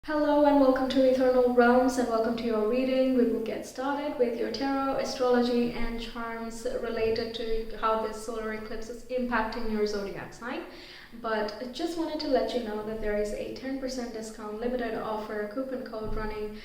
Hello and welcome to Ethernal Realms and welcome to your reading. We will get started with your tarot, astrology and charms related to how this solar eclipse is impacting your zodiac sign. But I just wanted to let you know that there is a 10% discount limited offer coupon code running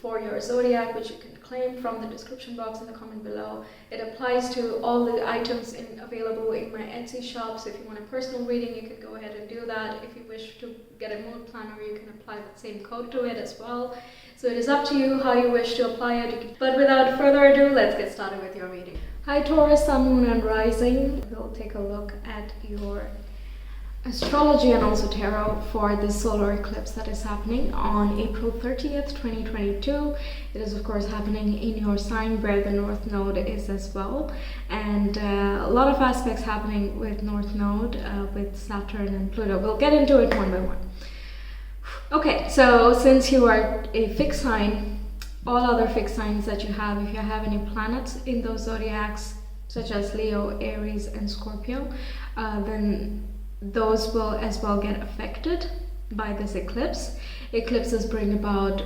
for your zodiac, which you can claim from the description box in the comment below. It applies to all the items available in my Etsy shop, so if you want a personal reading you can go ahead and do that. If you wish to get a mood planner you can apply that same code to it as well. So it is up to you how you wish to apply it. But without further ado, let's get started with your reading. Hi Taurus, Sun, Moon and Rising. We'll take a look at your astrology and also tarot for the solar eclipse that is happening on April 30th, 2022. It is of course happening in your sign where the North Node is as well, and a lot of aspects happening with North Node, with Saturn and Pluto. We'll get into it one by one. Okay, so since you are a fixed sign, all other fixed signs that you have, if you have any planets in those zodiacs such as Leo, Aries and Scorpio, then those will as well get affected by this eclipse. Eclipses bring about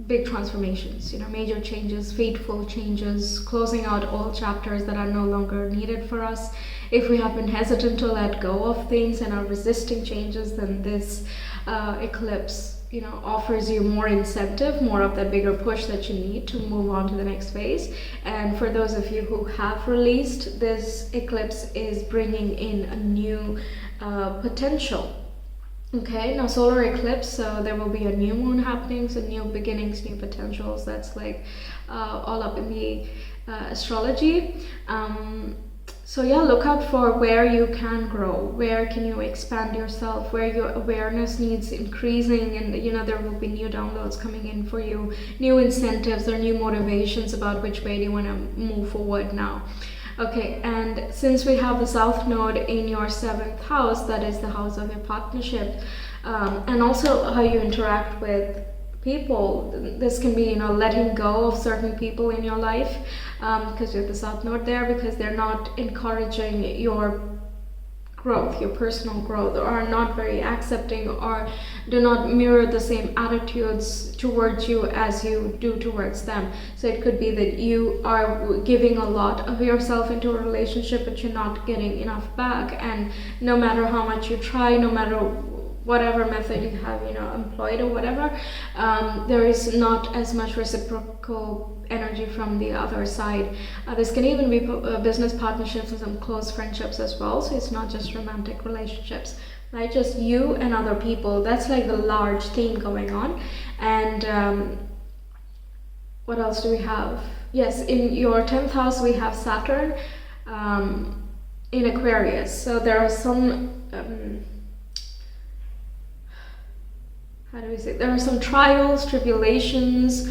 big transformations, major changes, fateful changes, closing out all chapters that are no longer needed for us. If we have been hesitant to let go of things and are resisting changes, then this eclipse offers you more incentive, more of that bigger push that you need to move on to the next phase. And for those of you who have released, this eclipse is bringing in a new potential. Okay, now solar eclipse, so there will be a new moon happening, so new beginnings, new potentials. That's like all up in the astrology. So yeah, look out for where you can grow, where can you expand yourself, where your awareness needs increasing, and there will be new downloads coming in for you, new incentives or new motivations about which way do you want to move forward now. Okay, and since we have the South Node in your 7th house, that is the house of your partnership, and also how you interact with people. This can be letting go of certain people in your life, because you have the South Node there, because they're not encouraging your growth, your personal growth, or are not very accepting, or do not mirror the same attitudes towards you as you do towards them. So it could be that you are giving a lot of yourself into a relationship but you're not getting enough back, and no matter how much you try, no matter whatever method you have employed or whatever, there is not as much reciprocal energy from the other side. This can even be business partnerships and some close friendships as well, so it's not just romantic relationships, right? Just you and other people. That's like the large theme going on. And what else do we have? Yes, in your 10th house we have Saturn in Aquarius, so there are some there are some trials, tribulations,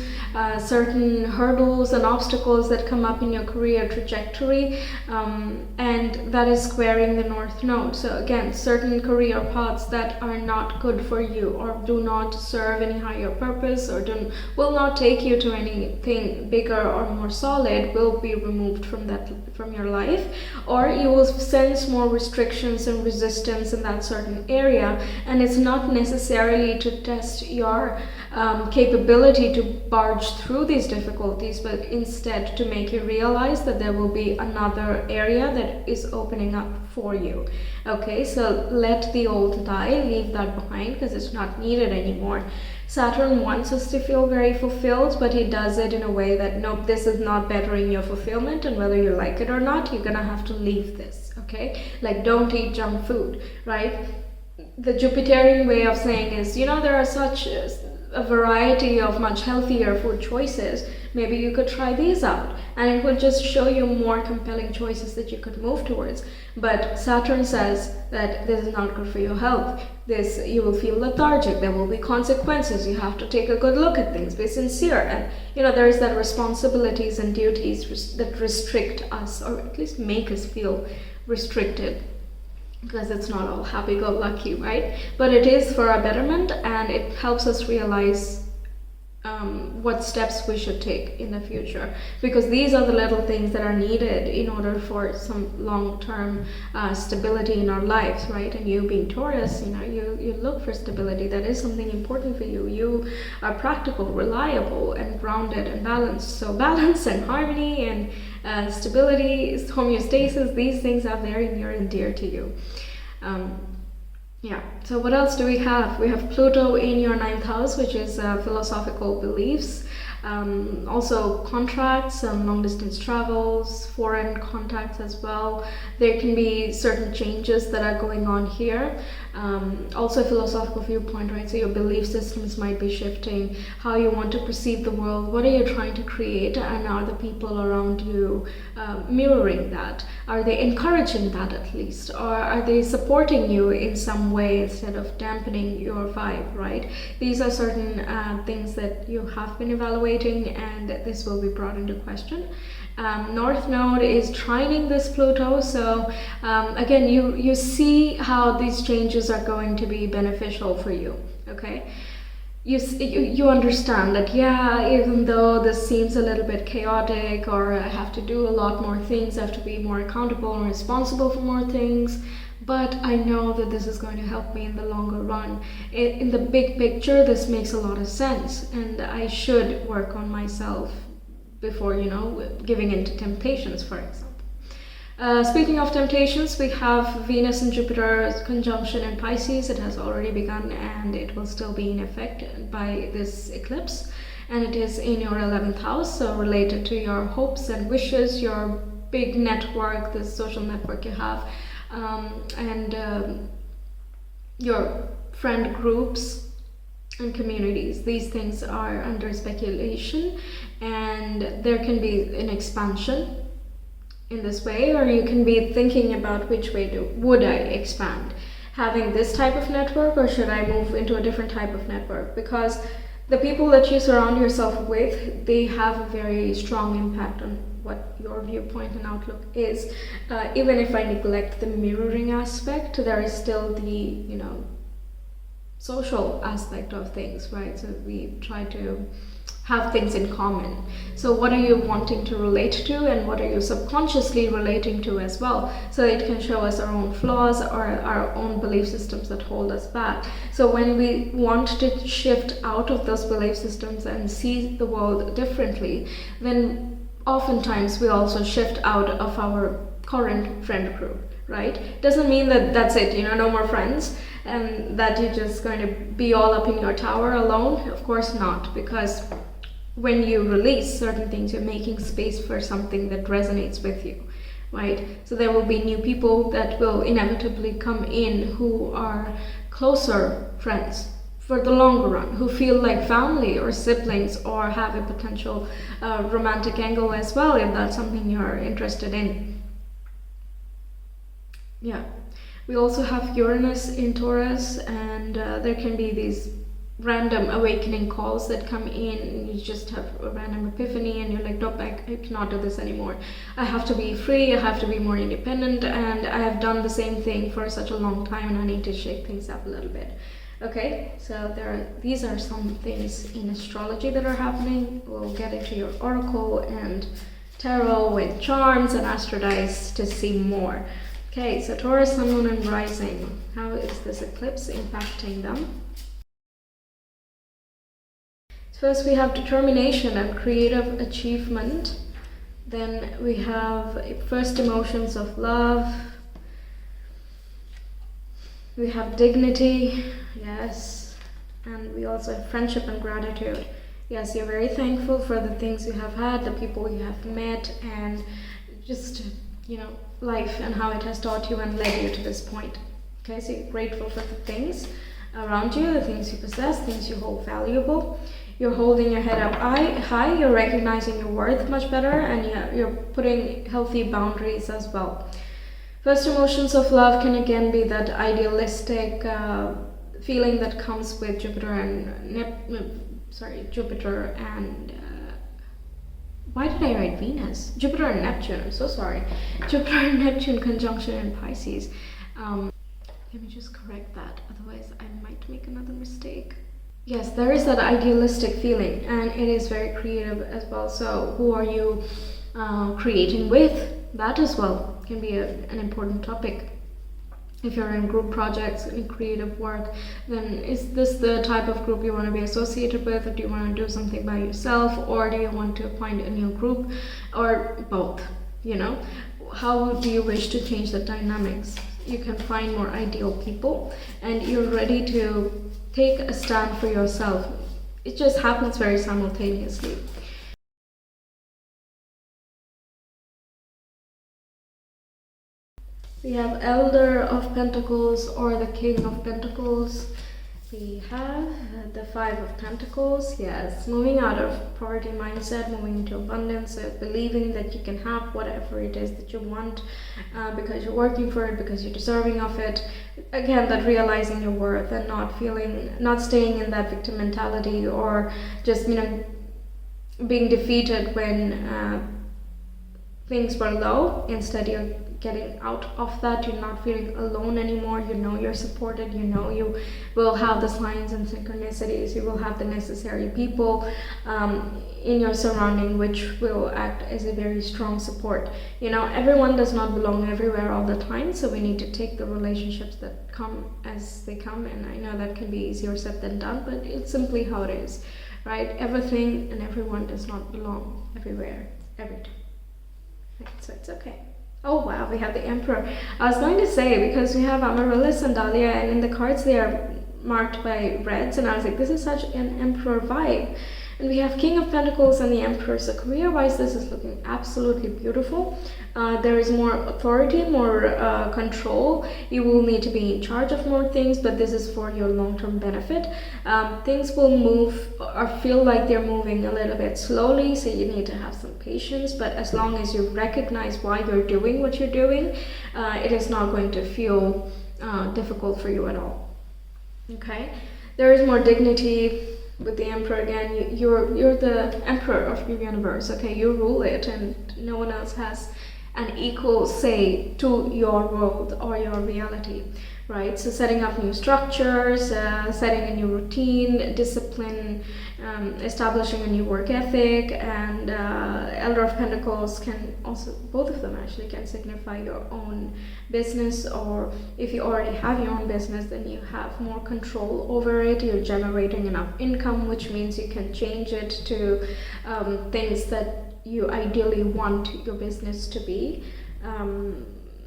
certain hurdles and obstacles that come up in your career trajectory, and that is squaring the North Node. So again, certain career paths that are not good for you or do not serve any higher purpose or will not take you to anything bigger or more solid will be removed from your life, or you will sense more restrictions and resistance in that certain area. And it's not necessarily to test your capability to barge through these difficulties, but instead to make you realize that there will be another area that is opening up for you. Okay, so let the old die, leave that behind because it's not needed anymore. Saturn wants us to feel very fulfilled, but he does it in a way that, nope, this is not bettering your fulfillment, and whether you like it or not, you're gonna have to leave this. Okay, like don't eat junk food, right? The Jupiterian way of saying is, there are such a variety of much healthier food choices. Maybe you could try these out, and it will just show you more compelling choices that you could move towards. But Saturn says that this is not good for your health. You will feel lethargic, there will be consequences, you have to take a good look at things, be sincere, and there is that responsibilities and duties that restrict us, or at least make us feel restricted, because it's not all happy-go-lucky, right? But it is for our betterment, and it helps us realize what steps we should take in the future, because these are the little things that are needed in order for some long-term stability in our lives, right? And you being Taurus, you look for stability. That is something important for you. You are practical, reliable, and grounded and balanced. So balance and harmony and stability, homeostasis, these things are very near and dear to you. Yeah, so what else do we have? We have Pluto in your 9th house, which is philosophical beliefs, also contracts, long distance travels, foreign contacts as well. There can be certain changes that are going on here. Also a philosophical viewpoint, right? So your belief systems might be shifting, how you want to perceive the world, what are you trying to create, and are the people around you mirroring that? Are they encouraging that at least? Or are they supporting you in some way instead of dampening your vibe, right? These are certain things that you have been evaluating, and this will be brought into question. North Node is trining this Pluto, so again, you see how these changes are going to be beneficial for you, okay? You understand that, yeah, even though this seems a little bit chaotic, or I have to do a lot more things, I have to be more accountable and responsible for more things, but I know that this is going to help me in the longer run. In the big picture, this makes a lot of sense, and I should work on myself before, giving into temptations, for example. Speaking of temptations, we have Venus and Jupiter conjunction in Pisces. It has already begun, and it will still be in effect by this eclipse. And it is in your 11th house, so related to your hopes and wishes, your big network, the social network you have, and your friend groups and communities. These things are under speculation, and there can be an expansion in this way, or you can be thinking about which way would I expand, having this type of network, or should I move into a different type of network? Because the people that you surround yourself with, they have a very strong impact on what your viewpoint and outlook is. Even if I neglect the mirroring aspect, there is still the social aspect of things, right? So we try to have things in common. So what are you wanting to relate to, and what are you subconsciously relating to as well? So it can show us our own flaws or our own belief systems that hold us back. So when we want to shift out of those belief systems and see the world differently, then oftentimes we also shift out of our current friend group, right? Doesn't mean that that's it, no more friends, and that you're just going to be all up in your tower alone. Of course not, because when you release certain things, you're making space for something that resonates with you, right? So there will be new people that will inevitably come in who are closer friends for the longer run, who feel like family or siblings, or have a potential romantic angle as well, if that's something you're interested in. Yeah, we also have Uranus in Taurus, and there can be these random awakening calls that come in, and you just have a random epiphany, and you're like, nope, I cannot do this anymore. I have to be free, I have to be more independent, and I have done the same thing for such a long time, and I need to shake things up a little bit. Okay, so these are some things in astrology that are happening. We'll get into your oracle and tarot with charms and astrodice to see more. Okay, so Taurus, Sun, Moon, and Rising. How is this eclipse impacting them? First, we have determination and creative achievement. Then we have first emotions of love. We have dignity, yes. And we also have friendship and gratitude. Yes, you're very thankful for the things you have had, the people you have met, and just, life and how it has taught you and led you to this point. Okay, so you're grateful for the things around you, the things you possess, things you hold valuable. You're holding your head up high, you're recognizing your worth much better, and you're putting healthy boundaries as well. First emotions of love can again be that idealistic feeling that comes with Jupiter and why did I write Venus? Jupiter and Neptune, I'm so sorry. Jupiter and Neptune conjunction in Pisces. Let me just correct that, otherwise I might make another mistake. Yes, there is that idealistic feeling, and it is very creative as well. So, who are you creating with? That as well can be an important topic. If you're in group projects, in creative work, then is this the type of group you want to be associated with, or do you want to do something by yourself, or do you want to find a new group, or both? You know, how do you wish to change the dynamics? You can find more ideal people, and you're ready to take a stand for yourself. It just happens very simultaneously. We have Elder of Pentacles or the King of Pentacles. We have the Five of Pentacles. Yes, moving out of poverty mindset, moving into abundance, believing that you can have whatever it is that you want because you're working for it, because you're deserving of it. Again, that realizing your worth and not staying in that victim mentality, or just, being defeated when things were low. Instead, you're getting out of that. You're not feeling alone anymore. You know you're supported. You know you will have the signs and synchronicities. You will have the necessary people in your surrounding, which will act as a very strong support. Everyone does not belong everywhere all the time, so we need to take the relationships that come as they come. And I know that can be easier said than done, but it's simply how it is, right? Everything and everyone does not belong everywhere every time. So it's okay. Oh wow, we have the Emperor. I was going to say, because we have Amaryllis and Dahlia, and in the cards they are marked by reds, and I was like, this is such an Emperor vibe. And we have King of Pentacles and the Emperor. So career-wise, this is looking absolutely beautiful. There is more authority, more control. You will need to be in charge of more things, but this is for your long-term benefit. Things will move or feel like they're moving a little bit slowly, so you need to have some patience. But as long as you recognize why you're doing what you're doing, it is not going to feel difficult for you at all. Okay? There is more dignity with the Emperor. Again, you're the Emperor of your universe. Okay, you rule it, and no one else has an equal say to your world or your reality, right? So setting up new structures, setting a new routine, discipline, establishing a new work ethic, and Elder of Pentacles can also, both of them actually, can signify your own business, or if you already have your own business, then you have more control over it. You're generating enough income, which means you can change it to things that you ideally want your business to be.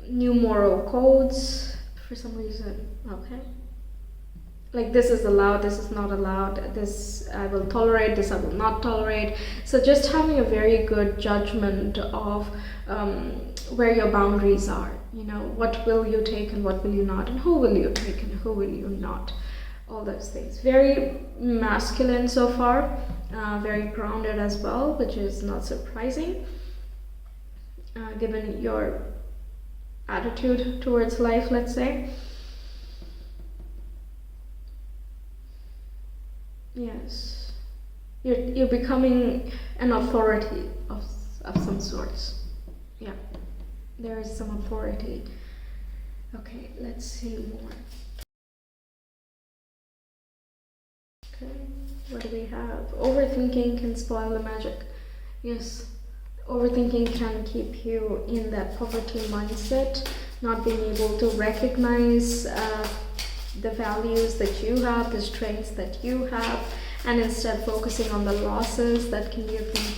New moral codes for some reason. Okay, like this is allowed, this is not allowed, this I will tolerate, this I will not tolerate. So just having a very good judgment of where your boundaries are. What will you take and what will you not, and who will you take and who will you not. All those things. Very masculine so far, very grounded as well, which is not surprising given your attitude towards life, let's say. Yes, you're becoming an authority of some sorts. Yeah, there is some authority. Okay, let's see more. Okay, what do we have? Overthinking can spoil the magic. Yes, overthinking can keep you in that poverty mindset, not being able to recognize the values that you have, the strengths that you have, and instead focusing on the losses. That can be a thing.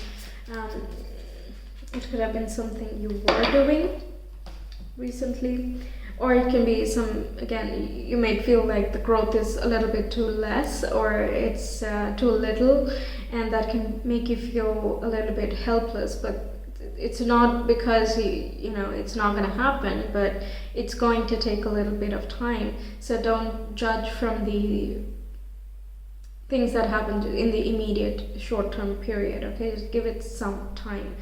It could have been something you were doing recently, or it can be again, you may feel like the growth is a little bit too less, or it's too little, and that can make you feel a little bit helpless. But it's not because it's not going to happen, but it's going to take a little bit of time. So don't judge from the things that happened in the immediate short-term period. Okay, just give it some time,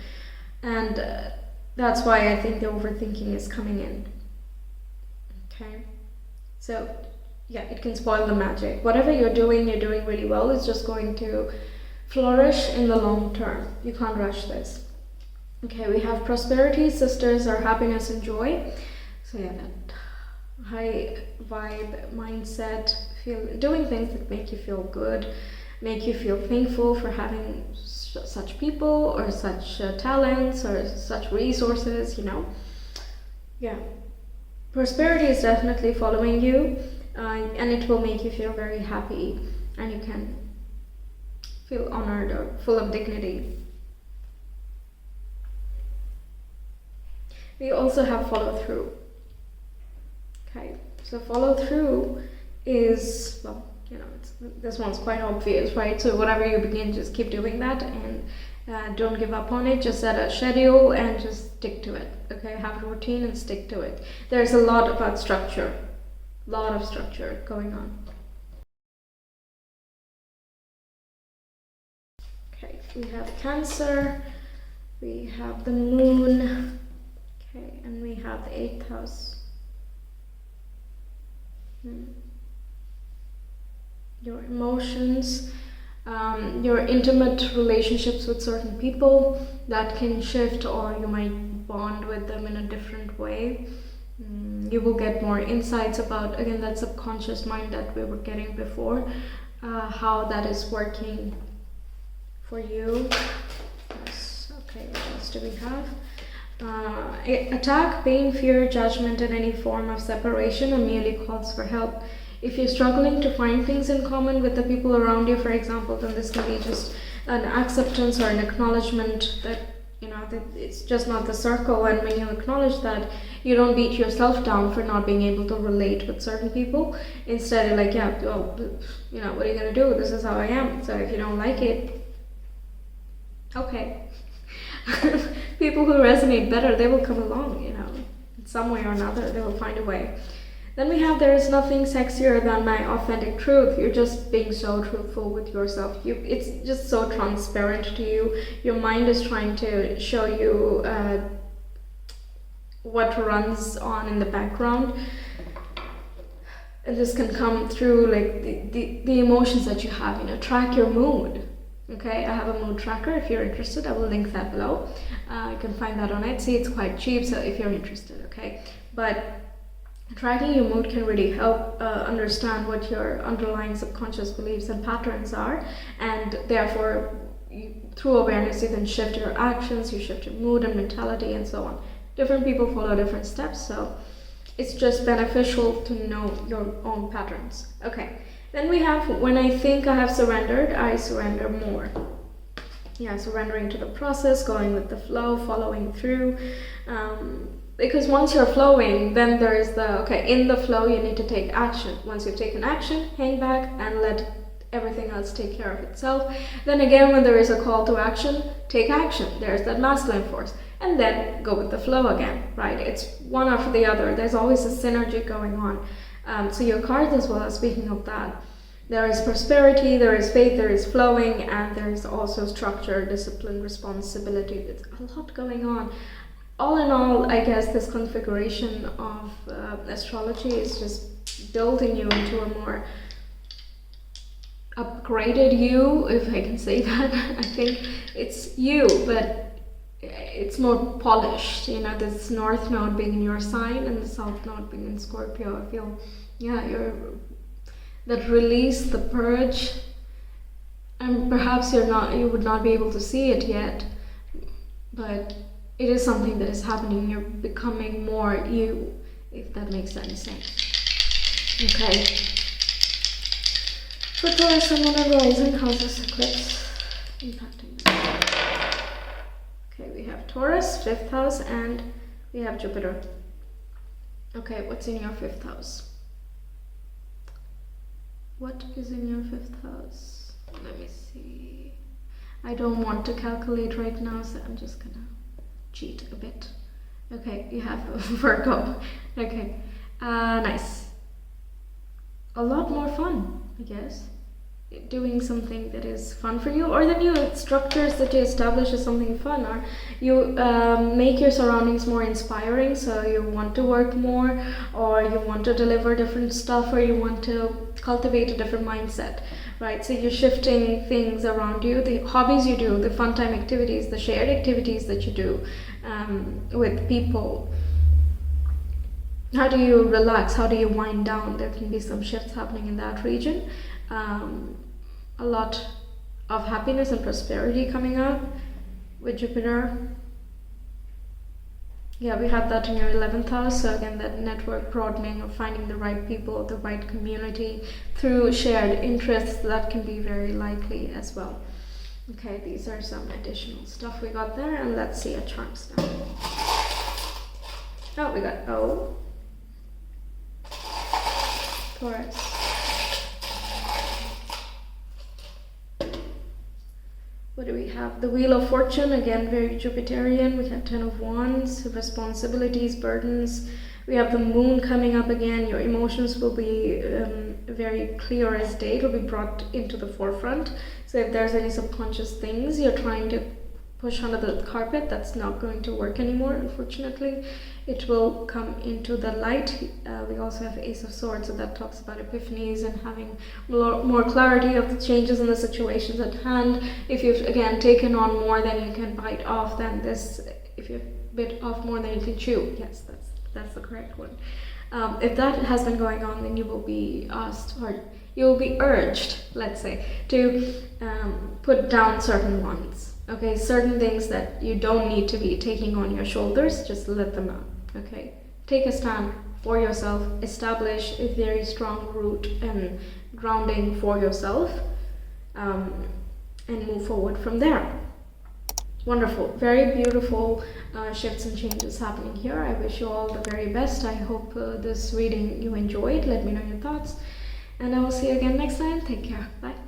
and that's why I think the overthinking is coming in. Okay, so yeah, it can spoil the magic. Whatever you're doing really well. It's just going to flourish in the long term. You can't rush this. Okay, we have prosperity, sisters, are happiness and joy. So yeah, that high vibe mindset, doing things that make you feel good, make you feel thankful for having such people or such talents or such resources, you know. Yeah, prosperity is definitely following you, and it will make you feel very happy, and you can feel honored or full of dignity. We also have follow through. Okay, so follow through is, well, you know, this one's quite obvious, right? So whatever you begin, just keep doing that, and don't give up on it. Just set a schedule and just stick to it. Okay, have a routine and stick to it. There's a lot about structure, lot of structure going on. Okay, we have Cancer, we have the Moon, okay, and we have the 8th house. Your emotions, your intimate relationships with certain people that can shift, or you might bond with them in a different way. You will get more insights about, again, that subconscious mind that we were getting before, how that is working for you. Yes. Okay, what else do we have? Attack, pain, fear, judgment, and any form of separation, or merely calls for help. If you're struggling to find things in common with the people around you, for example, then this can be just an acceptance or an acknowledgement that, you know, that it's just not the circle. And when you acknowledge that, you don't beat yourself down for not being able to relate with certain people. Instead, you're like, yeah, well, you know, what are you going to do? This is how I am. So if you don't like it, okay. People who resonate better, they will come along, you know, in some way or another, they will find a way. Then we have, there is nothing sexier than my authentic truth. You're just being so truthful with yourself. It's just so transparent to you. Your mind is trying to show you what runs on in the background. And this can come through like the emotions that you have, you know, track your mood. Okay, I have a mood tracker. If you're interested, I will link that below. You can find that on Etsy. It's quite cheap, so if you're interested, okay. But tracking your mood can really help understand what your underlying subconscious beliefs and patterns are, and therefore, through awareness, you can shift your actions, you shift your mood and mentality, and so on. Different people follow different steps, so it's just beneficial to know your own patterns. Okay. Then we have, when I think I have surrendered, I surrender more. Yeah, surrendering to the process, going with the flow, following through. Because once you're flowing, then there is the, okay, in the flow you need to take action. Once you've taken action, hang back and let everything else take care of itself. Then again, when there is a call to action, take action. There's that masculine force. And then go with the flow again, right? It's one after the other. There's always a synergy going on. So your cards as well, speaking of that, there is prosperity, there is faith, there is flowing, and there is also structure, discipline, responsibility. There's a lot going on. All in all, I guess this configuration of astrology is just building you into a more upgraded you, if I can say that. I think it's you, but it's more polished, you know, this north node being in your sign and the south node being in Scorpio. I feel, yeah, you're that release, the purge, and perhaps you would not be able to see it yet, but it is something that is happening. You're becoming more you, if that makes any sense. Okay. For Taurus, Sun, Moon, and Rising, how's this eclipse impacting them? Okay, we have Taurus, 5th house, and we have Jupiter. Okay, what's in your 5th house? What is in your 5th house? Let me see. I don't want to calculate right now, so I'm just gonna cheat a bit. Okay, you have Virgo. Okay, nice. A lot more fun, I guess. Doing something that is fun for you, or the new structures that you establish is something fun, or you make your surroundings more inspiring, so you want to work more, or you want to deliver different stuff, or you want to cultivate a different mindset, right? So you're shifting things around you, the hobbies you do, the fun time activities, the shared activities that you do with people. how do you relax? How do you wind down? There can be some shifts happening in that region. A lot of happiness and prosperity coming up with Jupiter. Yeah, we had that in your 11th house. So again, that network broadening of finding the right people, the right community through shared interests, that can be very likely as well. Okay, these are some additional stuff we got there, and let's see a charts now. Oh, we got O, Taurus, what do we have? The Wheel of Fortune, again very Jupiterian. We have 10 of Wands, responsibilities, burdens. We have the Moon coming up again. Your emotions will be very clear as day. It will be brought into the forefront. So if there's any subconscious things you're trying to push under the carpet, that's not going to work anymore, unfortunately. It will come into the light. We also have Ace of Swords, so that talks about epiphanies and having more clarity of the changes in the situations at hand. If you've, again, taken on more than you can bite off, then this, if you've bit off more than you can chew, yes, that's the correct one. If that has been going on, then you will be asked, or you will be urged, let's say, to put down certain ones. Okay, certain things that you don't need to be taking on your shoulders, just let them out. Okay, take a stand for yourself, establish a very strong root and grounding for yourself, and move forward from there. Wonderful, very beautiful shifts and changes happening here. I wish you all the very best. I hope this reading you enjoyed. Let me know your thoughts, and I will see you again next time. Take care. Bye.